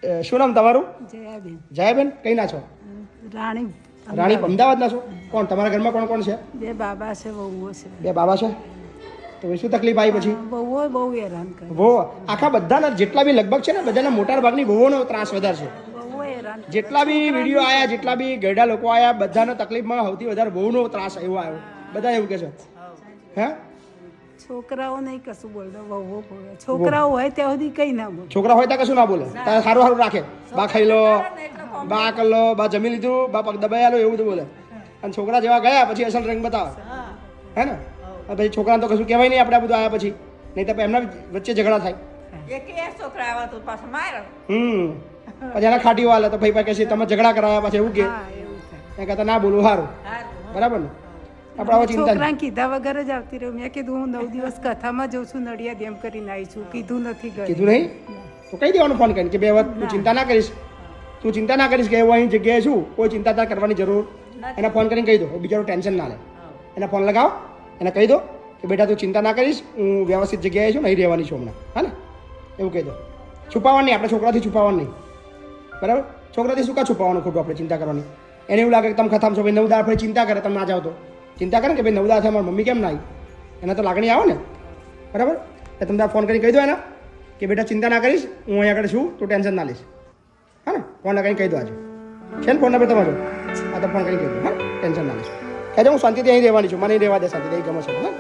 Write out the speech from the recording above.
શું નામ તમારું? જયાબેન. જયાબેન કઈ ના છો? રાણી. રાણી અમદાવાદના છો? કોણ તમારા ઘરમાં કોણ કોણ છે? બે બાબા છે, વહુઓ છે. બે બાબા છે. તો શું તકલીફ આવી પછી? વહુઓ બહુ હેરાન કરે. વહુ આખા બધાના જેટલા બી લગભગ છે ને બધાના મોટા ભાગની વહુઓનો ત્રાસ વધારે છે. બહુ હેરાન કરે. જેટલા બી વિડીયો આયા, જેટલા બી ગયડા લોકો આયા, બધાનો તકલીફમાં સૌથી વધારે વહુનો ત્રાસ એવો આવ્યો. બધા એવું કે છે. હે? છોકરાઓ નહીં કશું બોલતો, વહુઓ બોલે. છોકરાઓ હોય ત્યાં સુધી કઈ ના બોલે. છોકરા હોય ત્યાં કશું ના બોલે, ત્યાં સારું સારું રાખે. બા ખાઈ લો, બા કરી લો, બા જમી લીધું, બા પગ દબાઈ આલો, એવું બધું બોલે. અને છોકરા જેવા ગયા પછી અસલ રંગ બતાવે. હે ને? પછી છોકરાને તો કશું કહેવાય નહીં આપણે આ બધું આવ્યા પછી, નહીં તો એમના વચ્ચે ઝઘડા થાય. છોકરા આવા તો પાછો મારો. પછી એના ખાટીઓ હાલે તો ભાઈ પાસે કહે તમે ઝઘડા કરાવ્યા પછી એવું કે હા, એવું થાય. એ કહેતા ના બોલું સારું. બરાબર ને? આપણે હવે ચિંતા છોકરાને કીધા વગર જ આવતી રહ્યું. મેં કીધું હું 9 દિવસ કથામાં જઉં છું, નડિયાદ એમ કરીને આવી છું. કીધું નથી ઘરે. કીધું નહીં તો કહી દેવાનું ફોન કરીને કે બે વખત તું ચિંતા ના કરીશ, તું ચિંતા ના કરીશ કે હું અહીં જગ્યાએ છું, કોઈ ચિંતા ના કરવાની જરૂર. એને ફોન કરીને કહી દો, બિચારો ટેન્શન ના લે. એને ફોન લગાવો, એને કહી દો કે બેટા તું ચિંતા ના કરીશ, હું વ્યવસ્થિત જગ્યાએ છું, નહીં રહેવાની છું હમણાં. હા ને? એવું કહી દો. છુપાવવાનું નહીં, આપણે છોકરાથી છુપાવવાનું નહીં. બરાબર? છોકરાથી શું કા છુપાવવાનું ખોટું આપણે ચિંતા કરવાની? એને એવું લાગે કે તમે ખથામ છો ભાઈ 9 દાડા ફરી ચિંતા કરે, તમે ના જાઓ તો ચિંતા કરે ને કે ભાઈ 9 દાડા થયા મારી મમ્મી કેમ ના આવી? એને તો લાગણી આવે ને. બરાબર? એટલે તમે ફોન કરીને કહી દો એના કે બેટા ચિંતા ના કરીશ, હું અહીંયા આગળ છું, તું ટેન્શન ના લઈશ. હા ને? ફોન લગાવીને કહી દો આજે. છે ને ફોન નંબર તમારો? હા તો ફોન કરીને કહી દો. હા, ટેન્શન ના લઈશ. કહેજો હું શાંતિથી અહીં રહેવાની છું, મને અહીં રહેવા દે શાંતિથી, અહીં ગમે છે. હા.